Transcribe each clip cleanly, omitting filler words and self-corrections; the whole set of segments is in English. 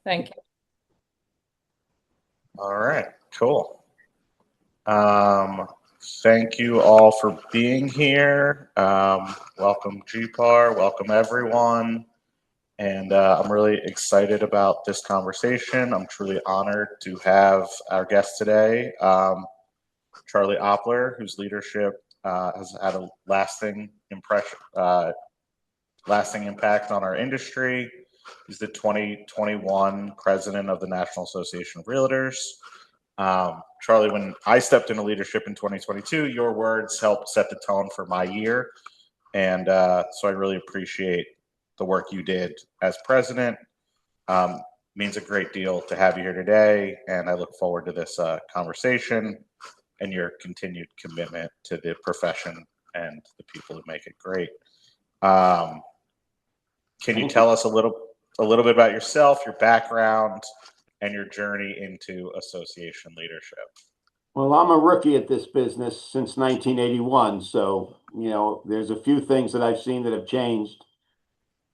Thank you. All right, cool. Thank you all for being here. Welcome GPAR, welcome everyone. And I'm really excited about this conversation. I'm truly honored to have our guest today, Charlie Oppler, whose leadership has had a lasting impact on our industry. He's the 2021 president of the National Association of Realtors. Charlie, when I stepped into leadership in 2022, your words helped set the tone for my year. And so I really appreciate the work you did as president. Means a great deal to have you here today. And I look forward to this conversation and your continued commitment to the profession and the people who make it great. Can you tell us a little bit about yourself, your background, and your journey into association leadership? Well, I'm a rookie at this business since 1981, so there's a few things that I've seen that have changed,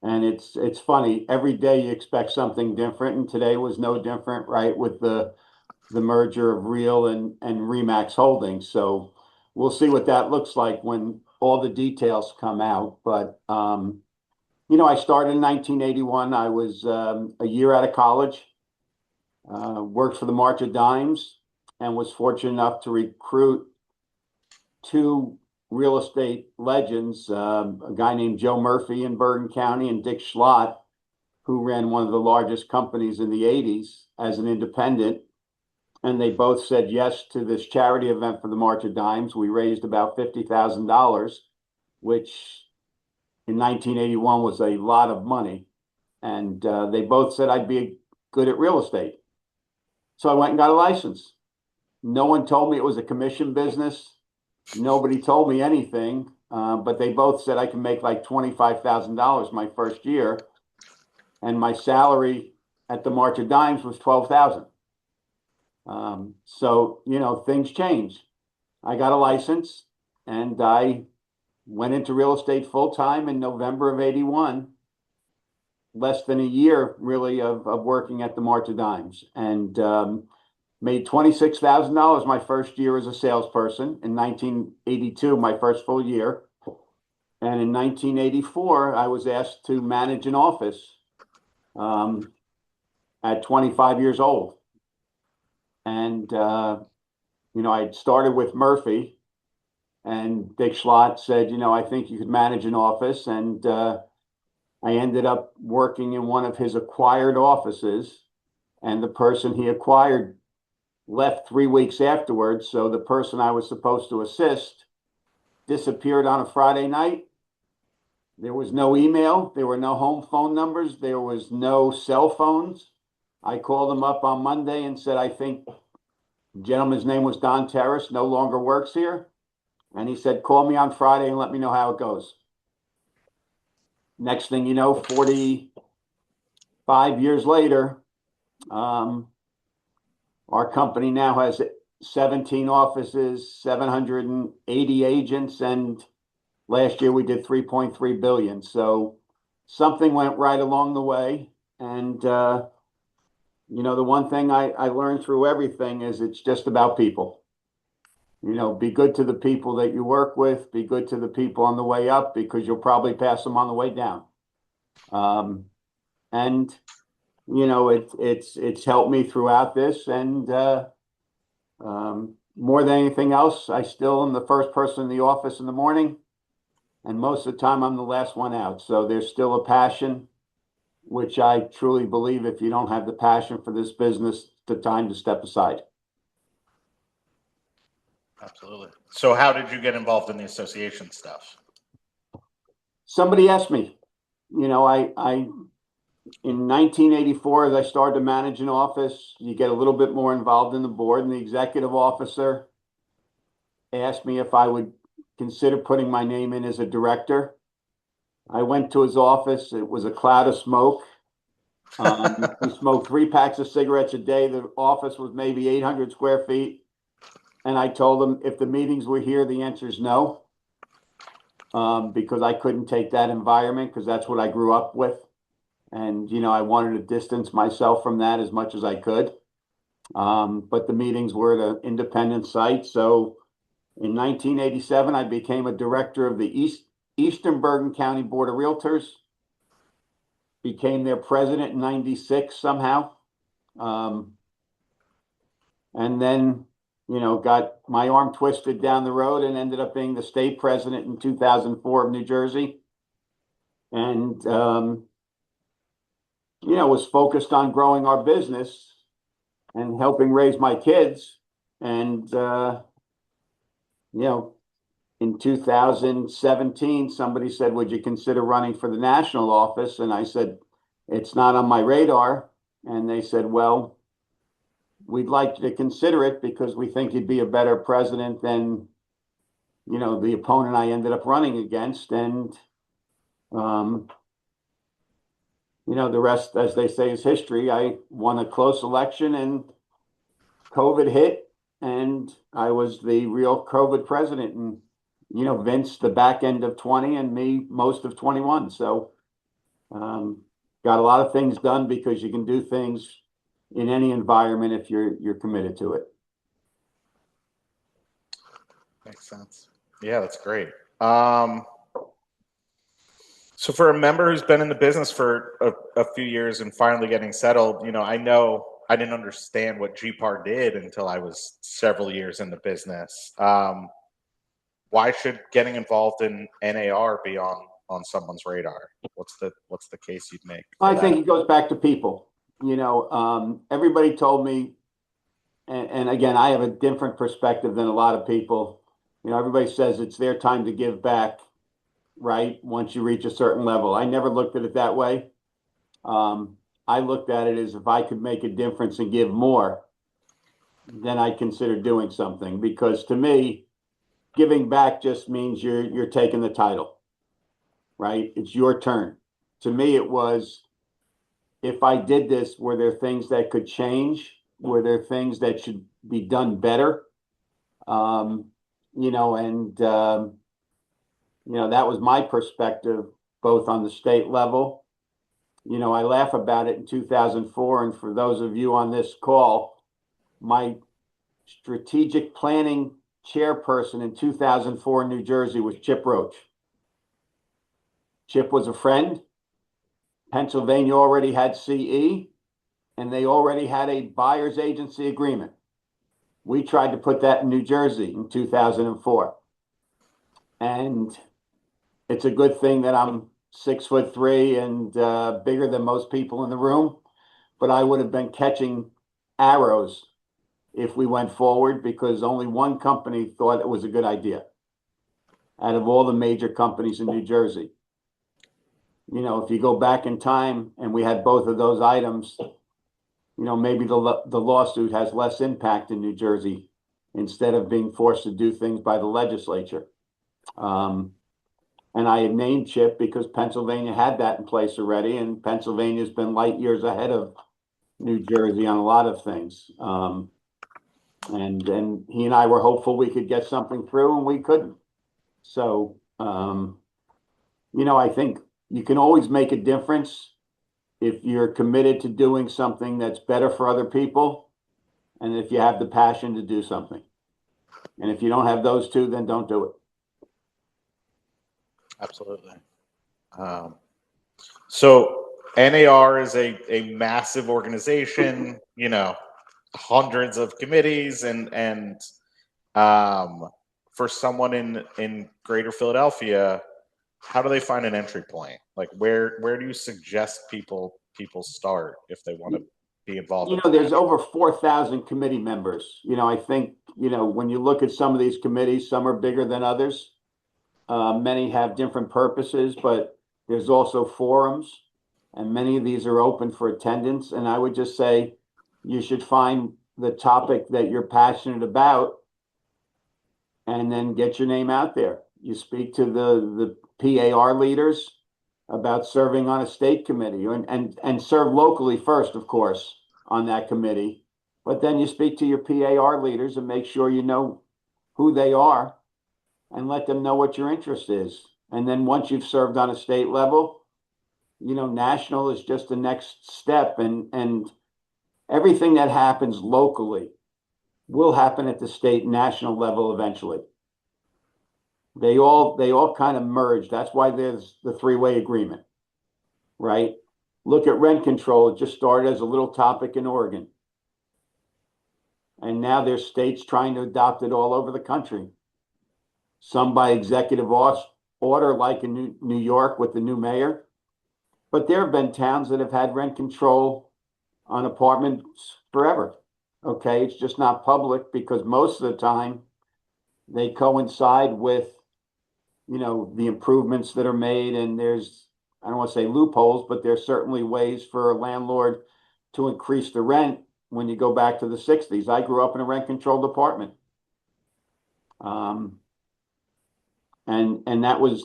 and it's funny. Every day you expect something different, and today was no different, right? With the merger of Real and Remax Holdings. So we'll see what that looks like when all the details come out. But I started in 1981. I was a year out of college, worked for the March of Dimes, and was fortunate enough to recruit two real estate legends, a guy named Joe Murphy in Bergen County and Dick Schlott, who ran one of the largest companies in the 80s as an independent. And they both said yes to this charity event for the March of Dimes. We raised about $50,000, which in 1981 was a lot of money. And they both said I'd be good at real estate. So I went and got a license. No one told me it was a commission business. Nobody told me anything, but they both said I can make like $25,000 my first year. And my salary at the March of Dimes was $12,000. So, things change. I got a license and I went into real estate full time in November of 81, less than a year really of working at the March of Dimes, and made $26,000 my first year as a salesperson in 1982, my first full year. And in 1984, I was asked to manage an office at 25 years old. And, I started with Murphy, and Dick Schlott said, I think you could manage an office. And I ended up working in one of his acquired offices, and the person he acquired left 3 weeks afterwards. So the person I was supposed to assist disappeared on a Friday night. There was no email. There were no home phone numbers. There was no cell phones. I called him up on Monday and said, I think the gentleman's name was Don Terrace, no longer works here. And he said, call me on Friday and let me know how it goes. Next thing you know, 45 years later, our company now has 17 offices, 780 agents, and last year we did 3.3 billion. So something went right along the way. And, the one thing I learned through everything is it's just about people. Be good to the people that you work with, be good to the people on the way up, because you'll probably pass them on the way down. It's helped me throughout this. And more than anything else, I still am the first person in the office in the morning. And most of the time, I'm the last one out. So there's still a passion, which I truly believe if you don't have the passion for this business, the time to step aside. Absolutely. So how did you get involved in the association stuff? Somebody asked me. I in 1984, as I started to manage an office, you get a little bit more involved in the board, and the executive officer asked me if I would consider putting my name in as a director. I went to his office. It was a cloud of smoke. He smoked 3 packs of cigarettes a day. The office was maybe 800 square feet. And I told him if the meetings were here, the answer is no, because I couldn't take that environment, because that's what I grew up with. And, I wanted to distance myself from that as much as I could. But the meetings were at an independent site. So in 1987, I became a director of the Eastern Bergen County Board of Realtors, became their president in 96 somehow. And then, got my arm twisted down the road and ended up being the state president in 2004 of New Jersey. And, was focused on growing our business and helping raise my kids. And, in 2017, somebody said, would you consider running for the national office? And I said, it's not on my radar. And they said, well, we'd like you to consider it because we think you'd be a better president than, the opponent I ended up running against. And, the rest, as they say, is history. I won a close election and COVID hit, and I was the real COVID president. And, Vince, the back end of 20, and me, most of 21. So, got a lot of things done because you can do things in any environment if you're committed to it. Makes sense. Yeah, that's great. So for a member who's been in the business for a few years and finally getting settled, I know I didn't understand what GPAR did until I was several years in the business. Why should getting involved in NAR be on someone's radar? What's the case you'd make? I think it goes back to people. Everybody told me, and again, I have a different perspective than a lot of people. Everybody says it's their time to give back, right? Once you reach a certain level. I never looked at it that way. I looked at it as if I could make a difference and give more, then I'd consider doing something. Because to me, giving back just means you're taking the title, right? It's your turn. To me, it was, if I did this, were there things that could change? Were there things that should be done better? That was my perspective, both on the state level. I laugh about it in 2004. And for those of you on this call, my strategic planning chairperson in 2004 in New Jersey was Chip Roach. Chip was a friend. Pennsylvania already had CE, and they already had a buyer's agency agreement. We tried to put that in New Jersey in 2004. And it's a good thing that I'm 6'3" and bigger than most people in the room, but I would have been catching arrows if we went forward, because only one company thought it was a good idea out of all the major companies in New Jersey. If you go back in time and we had both of those items, maybe the lawsuit has less impact in New Jersey instead of being forced to do things by the legislature. And I had named Chip because Pennsylvania had that in place already, and Pennsylvania's been light years ahead of New Jersey on a lot of things. And he and I were hopeful we could get something through, and we couldn't. So, I think you can always make a difference if you're committed to doing something that's better for other people, and if you have the passion to do something. And if you don't have those two, then don't do it. Absolutely. So NAR is a massive organization, hundreds of committees, and for someone in Greater Philadelphia, how do they find an entry point? Like where do you suggest people start if they want to be involved? There's over 4,000 committee members. I think, when you look at some of these committees, some are bigger than others. Many have different purposes, but there's also forums, and many of these are open for attendance. And I would just say you should find the topic that you're passionate about and then get your name out there. You speak to the PAR leaders about serving on a state committee and serve locally first, of course, on that committee. But then you speak to your PAR leaders and make sure you know who they are and let them know what your interest is. And then once you've served on a state level, national is just the next step, and everything that happens locally will happen at the state and national level eventually. They all kind of merge. That's why there's the three-way agreement, right? Look at rent control. It just started as a little topic in Oregon. And now there's states trying to adopt it all over the country. Some by executive order, like in New York with the new mayor. But there have been towns that have had rent control on apartments forever. Okay, it's just not public because most of the time they coincide with, the improvements that are made, and there's, I don't want to say loopholes, but there's certainly ways for a landlord to increase the rent when you go back to the 60s. I grew up in a rent-controlled apartment. And that was,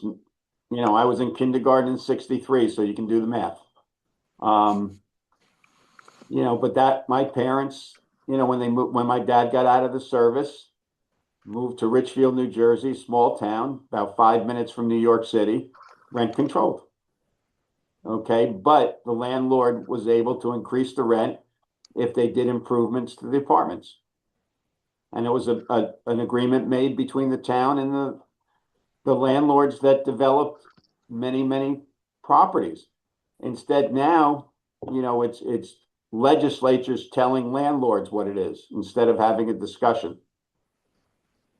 I was in kindergarten in 63, so you can do the math. But that my parents, when my dad got out of the service, moved to Richfield, New Jersey, small town, about 5 minutes from New York City, rent controlled. Okay, but the landlord was able to increase the rent if they did improvements to the apartments. And it was an agreement made between the town and the landlords that developed many, many properties. Instead now, it's legislatures telling landlords what it is instead of having a discussion.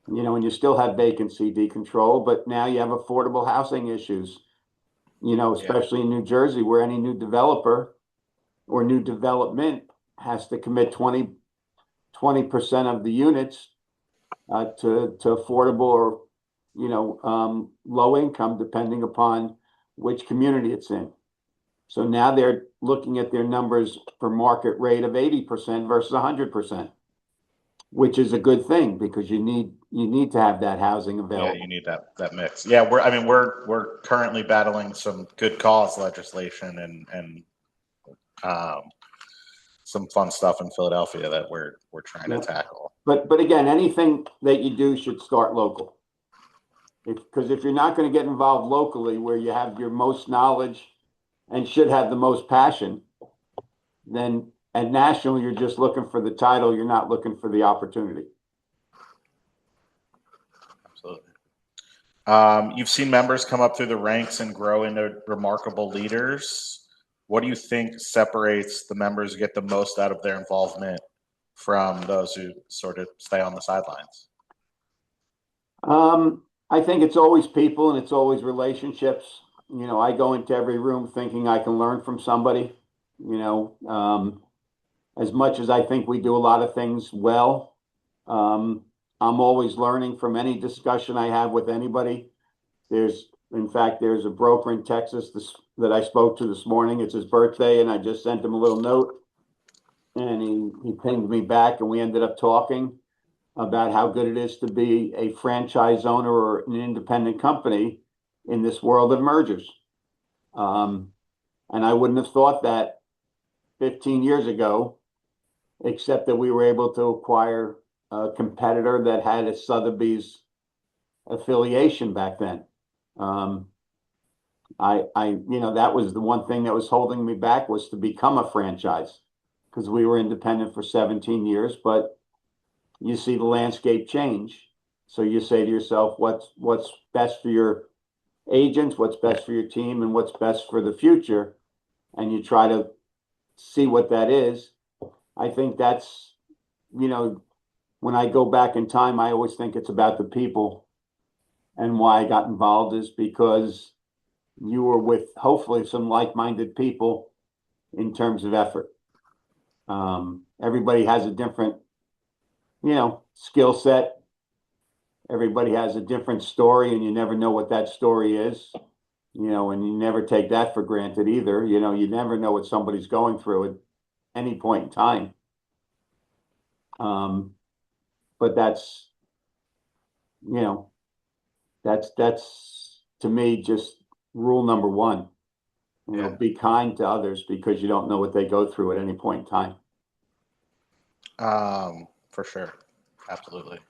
And you still have vacancy decontrol, but now you have affordable housing issues, especially in New Jersey, where any new developer or new development has to commit 20% of the units to affordable or, low income, depending upon which community it's in. So now they're looking at their numbers for market rate of 80% versus 100%, which is a good thing because you need to have that housing available. Yeah, you need that mix. Yeah, we're currently battling some good cause legislation and some fun stuff in Philadelphia that we're trying to tackle. But again, anything that you do should start local. Because if you're not going to get involved locally where you have your most knowledge and should have the most passion, then at national, you're just looking for the title. You're not looking for the opportunity. Absolutely. You've seen members come up through the ranks and grow into remarkable leaders. What do you think separates the members who get the most out of their involvement from those who sort of stay on the sidelines? I think it's always people and it's always relationships. I go into every room thinking I can learn from somebody. As much as I think we do a lot of things well, I'm always learning from any discussion I have with anybody. In fact, there's a broker in Texas that I spoke to this morning. It's his birthday, and I just sent him a little note, and he pinged me back, and we ended up talking about how good it is to be a franchise owner or an independent company in this world of mergers. And I wouldn't have thought that 15 years ago, except that we were able to acquire a competitor that had a Sotheby's affiliation back then. That was the one thing that was holding me back, was to become a franchise, because we were independent for 17 years, but you see the landscape change. So you say to yourself, what's best for your agents, what's best for your team, and what's best for the future, and you try to see what that is. I think that's, when I go back in time, I always think it's about the people. And why I got involved is because you were with hopefully some like-minded people in terms of effort. Everybody has a different, skill set. Everybody has a different story, and you never know what that story is, and you never take that for granted either. You never know what somebody's going through at any point in time. But that's to me just rule number one. Be kind to others because you don't know what they go through at any point in time. For sure. Absolutely.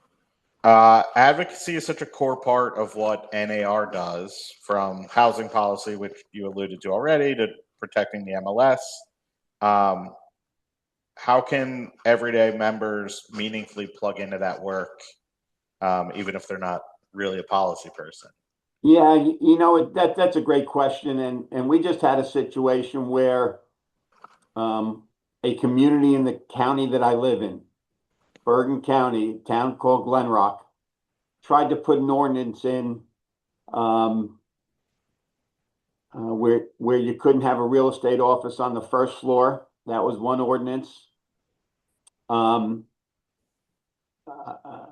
Advocacy is such a core part of what NAR does, from housing policy, which you alluded to already, to protecting the MLS. Um, how can everyday members meaningfully plug into that work, even if they're not really a policy person? Yeah, that's a great question, and we just had a situation where a community in the county that I live in, Bergen County, a town called Glenrock, tried to put an ordinance in um, where you couldn't have a real estate office on the first floor. That was one ordinance. Um, uh,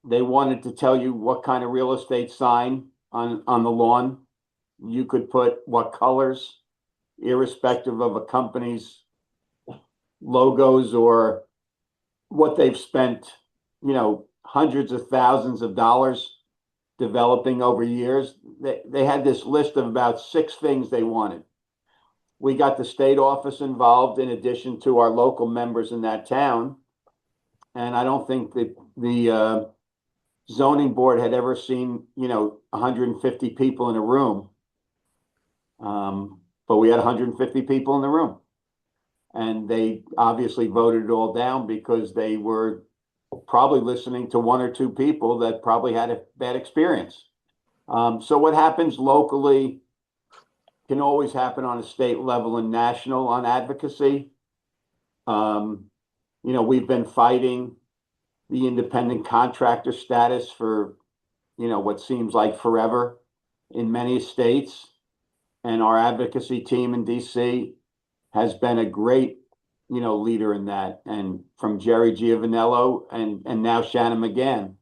they wanted to tell you what kind of real estate sign on the lawn you could put, what colors, irrespective of a company's logos or what they've spent, hundreds of thousands of dollars developing over years. They had this list of about 6 things they wanted. We got the state office involved in addition to our local members in that town. And I don't think that the zoning board had ever seen, 150 people in a room. But we had 150 people in the room. And they obviously voted it all down because they were probably listening to 1 or 2 people that probably had a bad experience. So what happens locally can always happen on a state level and national on advocacy. We've been fighting the independent contractor status for, what seems like forever in many states. And our advocacy team in DC has been a great, leader in that. And from Jerry Giovanello and now Shannon McGann,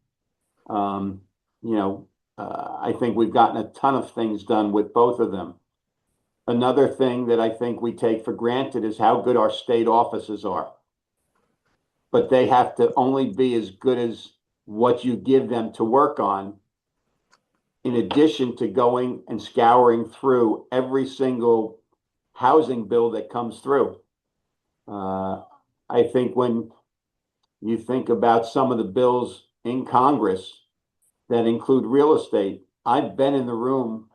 I think we've gotten a ton of things done with both of them. Another thing that I think we take for granted is how good our state offices are. But they have to only be as good as what you give them to work on, in addition to going and scouring through every single housing bill that comes through. I think when you think about some of the bills in Congress that include real estate, I've been in the room,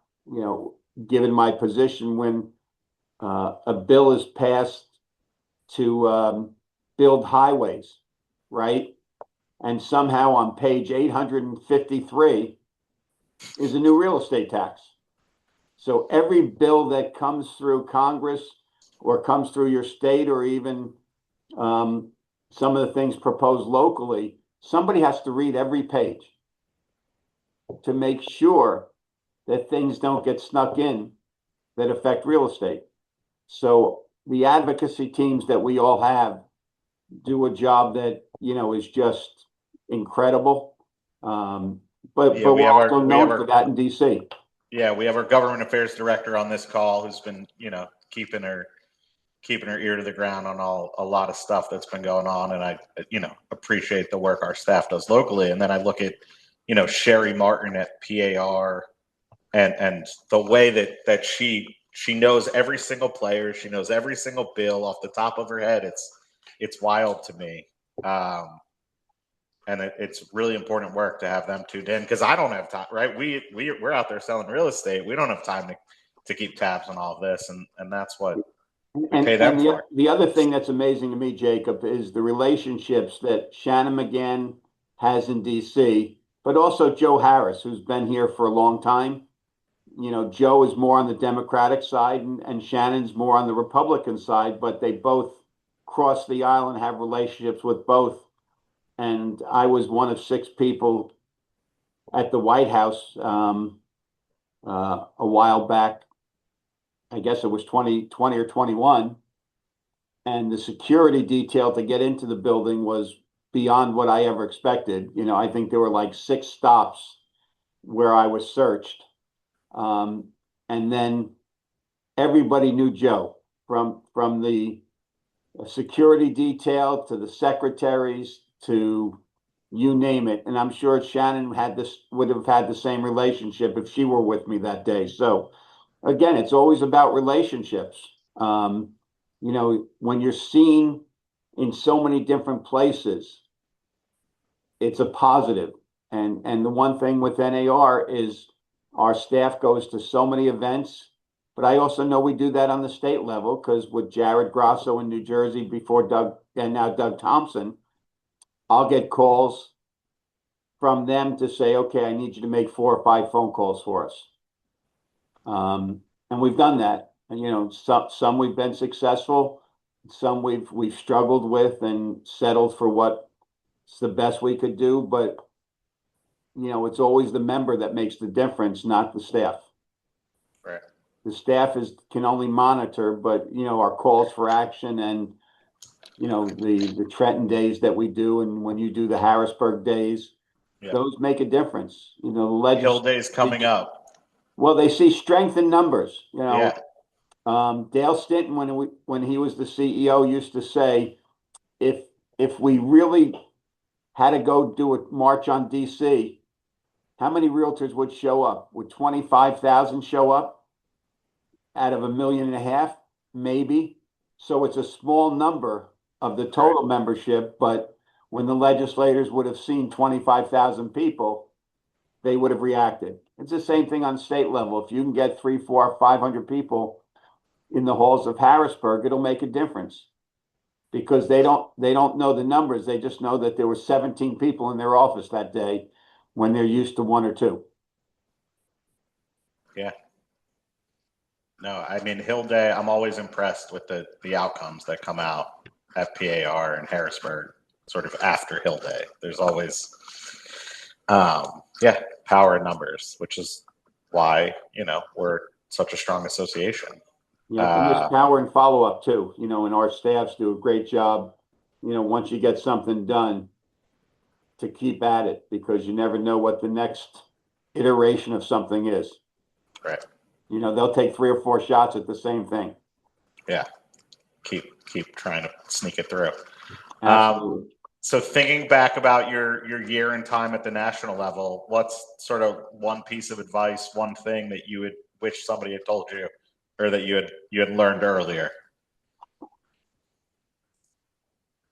given my position when a bill is passed to build highways, right? And somehow on page 853 is a new real estate tax. So every bill that comes through Congress or comes through your state, or even some of the things proposed locally, somebody has to read every page to make sure that things don't get snuck in that affect real estate. So the advocacy teams that we all have do a job that, is just incredible. But we're also known for that in DC. Yeah, we have our government affairs director on this call who's been, keeping her ear to the ground on a lot of stuff that's been going on, and I, appreciate the work our staff does locally. And then I look at, Sherry Martin at PAR, and the way that she knows every single player, she knows every single bill off the top of her head. It's wild to me. And it's really important work to have them tuned in, because I don't have time, right? We're out there selling real estate. We don't have time to keep tabs on all of this, and that's what we pay them for. The other thing that's amazing to me, Jacob, is the relationships that Shannon McGann has in DC, but also Joe Harris, who's been here for a long time. Joe is more on the Democratic side and Shannon's more on the Republican side, but they both cross the aisle and have relationships with both. And I was one of 6 people at the White House a while back. I guess it was 2020 or 21. And the security detail to get into the building was beyond what I ever expected. I think there were like 6 stops where I was searched. And then everybody knew Joe, from the security detail to the secretaries to you name it. And I'm sure Shannon would have had the same relationship if she were with me that day. So again, it's always about relationships. When you're seen in so many different places, it's a positive. And the one thing with NAR is our staff goes to so many events, but I also know we do that on the state level because with Jared Grasso in New Jersey before Doug and now Doug Thompson, I'll get calls from them to say, okay, I need you to make 4 or 5 phone calls for us. And we've done that. And some we've been successful, some we've struggled with and settled for what's the best we could do. But it's always the member that makes the difference, not the staff. Right. The staff can only monitor, but our calls for action and the Trenton days that we do, and when you do the Harrisburg days, those make a difference. The Hill Day's coming up. Well, they see strength in numbers. Yeah. Dale Stinton, when he was the CEO, used to say, if we really had to go do a march on DC, how many realtors would show up? Would 25,000 show up out of 1.5 million? Maybe. So it's a small number of the total membership, but when the legislators would have seen 25,000 people, they would have reacted. It's the same thing on state level. If you can get 300, 400, 500 people in the halls of Harrisburg, it'll make a difference because they don't know the numbers. They just know that there were 17 people in their office that day when they're used to 1 or 2. Yeah. No, I mean, Hill Day, I'm always impressed with the outcomes that come out at PAR in Harrisburg, sort of after Hill Day. There's always, power in numbers, which is why, we're such a strong association. Yeah, and there's power in follow-up too, and our staffs do a great job, once you get something done, to keep at it, because you never know what the next iteration of something is. Right. They'll take 3 or 4 shots at the same thing. Yeah. Keep trying to sneak it through. Absolutely. So thinking back about your year and time at the national level, what's sort of one piece of advice, one thing that you would wish somebody had told you, or that you had learned earlier?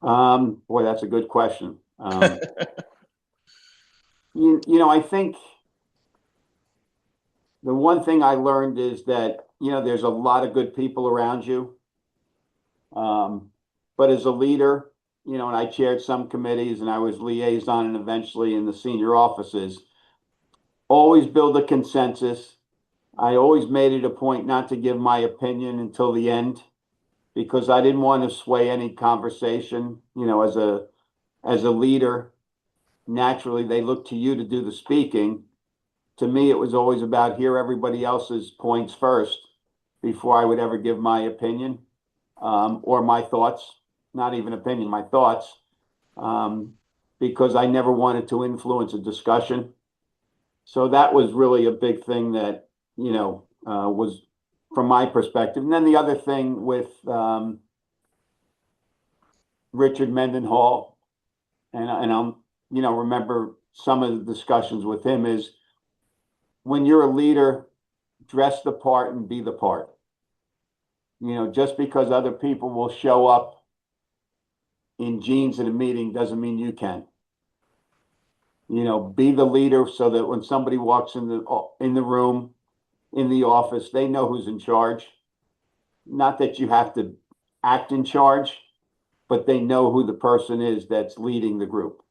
Boy, that's a good question. I think the one thing I learned is that, there's a lot of good people around you. But as a leader, and I chaired some committees and I was liaison and eventually in the senior offices, always build a consensus. I always made it a point not to give my opinion until the end because I didn't want to sway any conversation. As a leader, naturally they look to you to do the speaking. To me, it was always about hear everybody else's points first before I would ever give my opinion or my thoughts, not even opinion, my thoughts, because I never wanted to influence a discussion. So that was really a big thing that, was from my perspective. And then the other thing with Richard Mendenhall, and I'm, remember some of the discussions with him is when you're a leader, dress the part and be the part. Just because other people will show up in jeans at a meeting doesn't mean you can. Be the leader so that when somebody walks in the room, in the office, they know who's in charge. Not that you have to act in charge, but they know who the person is that's leading the group.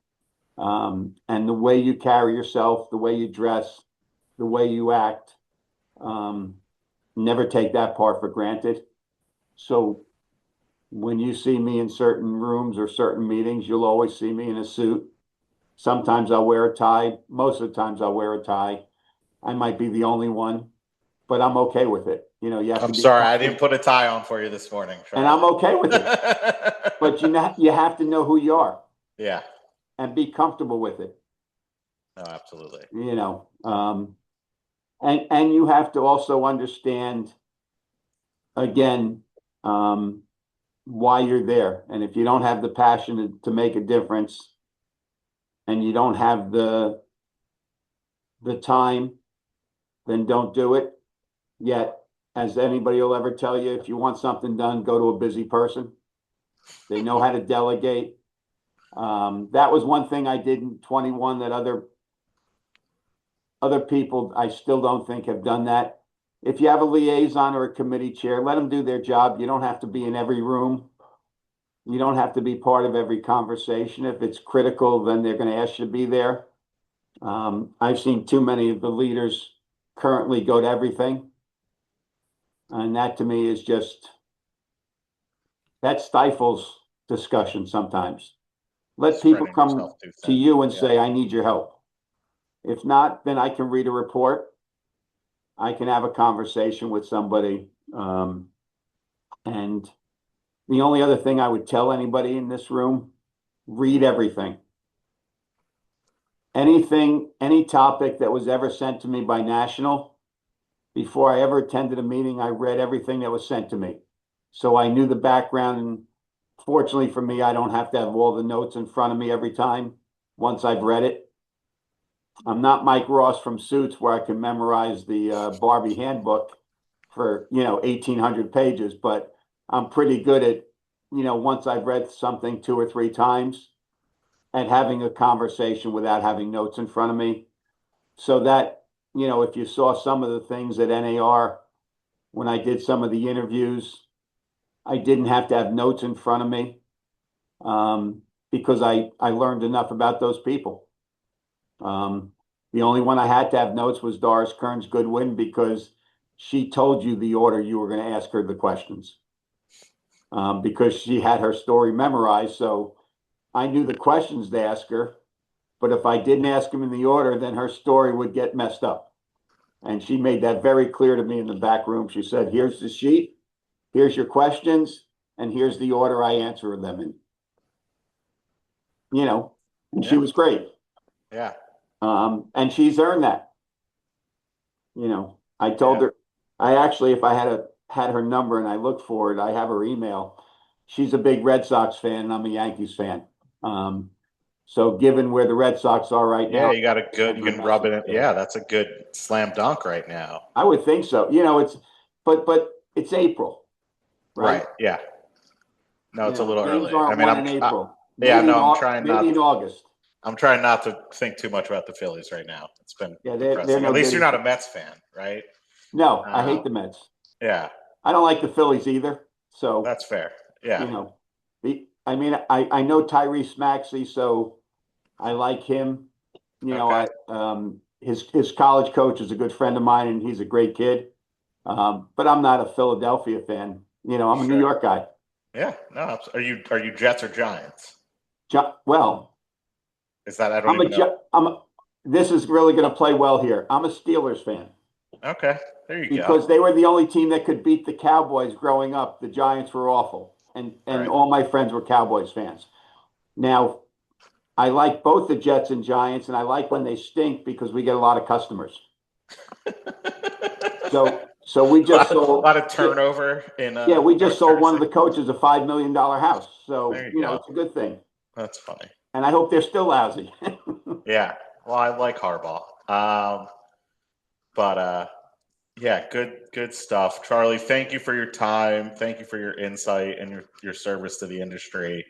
And the way you carry yourself, the way you dress, the way you act, never take that part for granted. So when you see me in certain rooms or certain meetings, you'll always see me in a suit. Sometimes I'll wear a tie. Most of the times I'll wear a tie. I might be the only one, but I'm okay with it. You have I'm to be sorry, I didn't put a tie on for you this morning, Charlie. And I'm okay with it. But you have to know who you are. Yeah. And be comfortable with it. No, absolutely. And you have to also understand, again, why you're there. And if you don't have the passion to make a difference and you don't have the time, then don't do it. Yet, as anybody will ever tell you, if you want something done, go to a busy person. They know how to delegate. That was one thing I did in 21 that other Other people, I still don't think have done that. If you have a liaison or a committee chair, let them do their job. You don't have to be in every room. You don't have to be part of every conversation. If it's critical, then they're going to ask you to be there. I've seen too many of the leaders currently go to everything. And that to me is just, that stifles discussion sometimes. Let people Spreading come yourself too to thin. you and Yeah. say, I need your help. If not, then I can read a report. I can have a conversation with somebody. And the only other thing I would tell anybody in this room, read everything. Anything, any topic that was ever sent to me by National, before I ever attended a meeting, I read everything that was sent to me. So I knew the background. And fortunately for me, I don't have to have all the notes in front of me every time once I've read it. I'm not Mike Ross from Suits where I can memorize the Barbie handbook for, 1,800 pages, but I'm pretty good at, once I've read something 2 or 3 times and having a conversation without having notes in front of me. So that, if you saw some of the things at NAR, when I did some of the interviews, I didn't have to have notes in front of me because I learned enough about those people. The only one I had to have notes was Doris Kearns Goodwin because she told you the order you were going to ask her the questions because she had her story memorized. So I knew the questions to ask her, but if I didn't ask them in the order, then her story would get messed up. And she made that very clear to me in the back room. She said, here's the sheet, here's your questions, and here's the order I answer them in. And she was great. Yeah. And she's earned that. I told her, I actually, if I had her number and I looked for it, I have her email. She's a big Red Sox fan and I'm a Yankees fan. So given where the Red Sox are right now, You got a good, you can rub it in. Yeah, that's a good slam dunk right now. I would think so. But it's April, right? Yeah. No, it's a little Games early. aren't won in April. Yeah, Maybe no, I'm trying maybe in August. I'm trying not to think too much about the Phillies right now. It's been they're depressing. no At least good you're not a Mets fan, right? No, I hate the Mets. Yeah, I don't like the Phillies either. So that's fair. Yeah. I know Tyrese Maxey, so I like him. Okay. His college coach is a good friend of mine, and he's a great kid. But I'm not a Philadelphia fan. I'm a New York guy. Yeah. No. Are you Jets or Giants? Well, Is that I don't even know. This is really going to play well here. I'm a Steelers fan. Okay. There you go. Because they were the only team that could beat the Cowboys growing up. The Giants were awful, and Right. all my friends were Cowboys fans. Now, I like both the Jets and Giants, and I like when they stink because we get a lot of customers. So we just sold a lot of turnover in. We just sold one of the coaches a $5 million house. So there you go. It's a good thing. That's funny. And I hope they're still lousy. Yeah. Well, I like Harbaugh. Yeah, good stuff. Charlie, thank you for your time. Thank you for your insight and your service to the industry.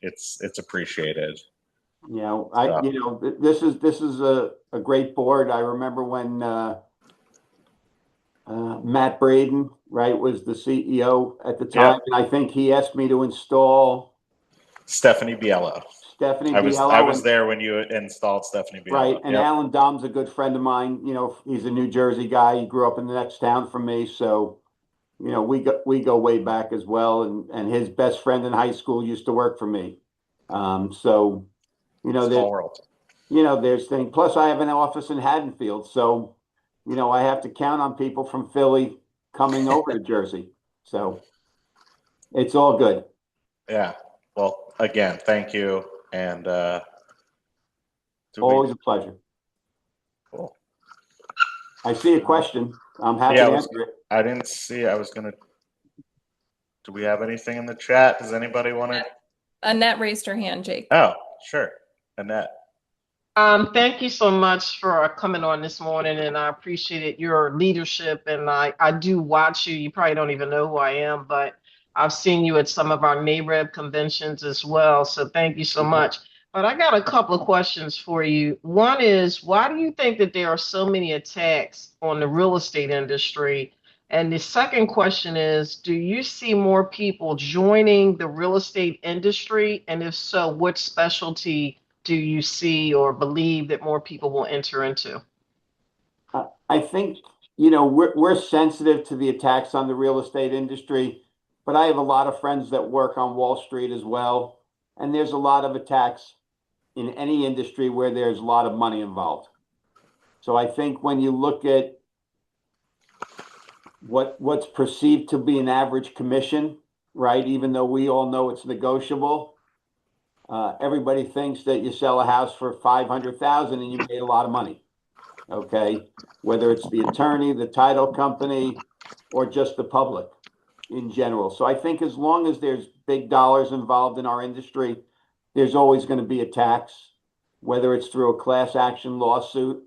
It's appreciated. This is a great board. I remember when Matt Braden, right, was the CEO at the time, and I think he asked me to install Stephanie Biello. I was there when you installed Stephanie Biello. Right, and Alan Dom's a good friend of mine. He's a New Jersey guy. He grew up in the next town from me, so we go way back as well. And his best friend in high school used to work for me. So small world. There's things. Plus, I have an office in Haddonfield, so I have to count on people from Philly coming over to Jersey. So it's all good. Yeah. Well, again, thank you, and always a pleasure. Cool. I see a question. I'm happy to answer it. I didn't see. I was gonna. Do we have anything in the chat? Does anybody want to? Annette raised her hand, Jake. Oh, sure, Annette. Thank you so much for coming on this morning, and I appreciated your leadership. And I do watch you. You probably don't even know who I am, but I've seen you at some of our NAREB conventions as well. So thank you so much. But I got a couple of questions for you. One is, why do you think that there are so many attacks on the real estate industry? And the second question is, do you see more people joining the real estate industry? And if so, what specialty do you see or believe that more people will enter into? I think, you know, we're sensitive to the attacks on the real estate industry, but I have a lot of friends that work on Wall Street as well. And there's a lot of attacks in any industry where there's a lot of money involved. So I think when you look at what's perceived to be an average commission, right? Even though we all know it's negotiable, everybody thinks that you sell a house for 500,000 and you made a lot of money. Okay, whether it's the attorney, the title company, or just the public in general. So I think as long as there's big dollars involved in our industry, there's always going to be a tax, whether it's through a class action lawsuit.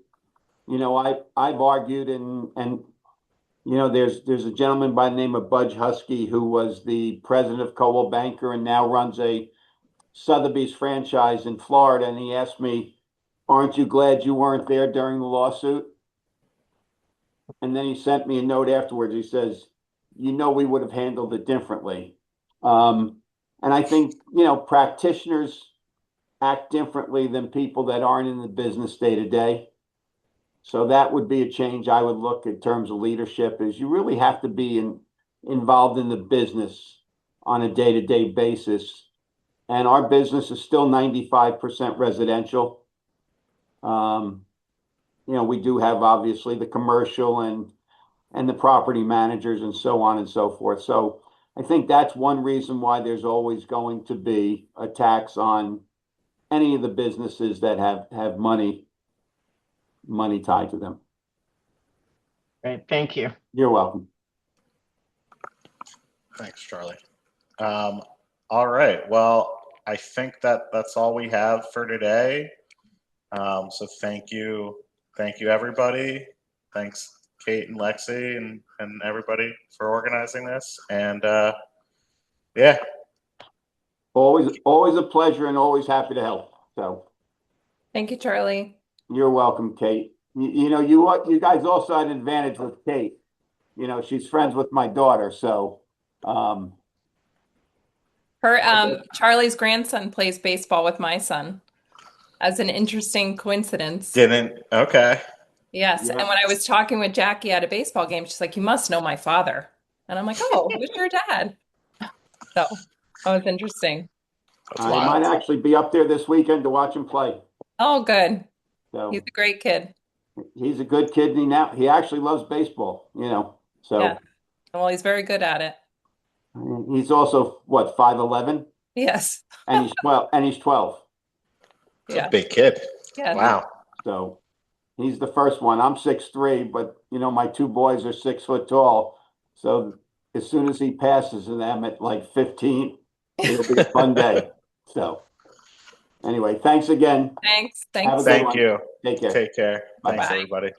You know, I've argued and you know, there's a gentleman by the name of Budge Husky who was the president of Coldwell Banker and now runs a Sotheby's franchise in Florida. And he asked me, aren't you glad you weren't there during the lawsuit? And then he sent me a note afterwards. He says, you know, we would have handled it differently. And I think, you know, practitioners act differently than people that aren't in the business day to day. So that would be a change I would look in terms of leadership is you really have to be involved in the business on a day-to-day basis. And our business is still 95% residential. You know, we do have obviously the commercial and the property managers and so on and so forth. So I think that's one reason why there's always going to be a tax on any of the businesses that have money tied to them. Great, thank you. You're welcome. Thanks, Charlie. All right. Well, I think that's all we have for today. So thank you, everybody. Thanks, Kate and Lexi and everybody for organizing this. And yeah, Always a pleasure and always happy to help. So Thank you, Charlie. you're welcome, Kate. You know, you guys also had an advantage with Kate. You know, she's friends with my daughter, so Charlie's grandson plays baseball with my son. As an interesting coincidence. okay. Yes. Yeah. And when I was talking with Jackie at a baseball game, she's like, you must know my father. And I'm like, oh, who's your dad? So that was interesting. That's I wild. might actually be up there this weekend to watch him play. Oh, good. So He's a great kid. he's a good kid, and he actually loves baseball, you know. So Yeah. Well, he's very good at it. he's also what, 5'11", Yes. and he's 12, It's Yeah. a big kid. Yeah. Wow. So he's the first one. I'm 6'3", but you know, my two boys are 6 foot tall. So as soon as he passes them at like 15, it'll be a fun day. So anyway, thanks again. Thanks. Have a Thanks. good Thank one. you. Take care. Take care. Thanks, Bye-bye. everybody.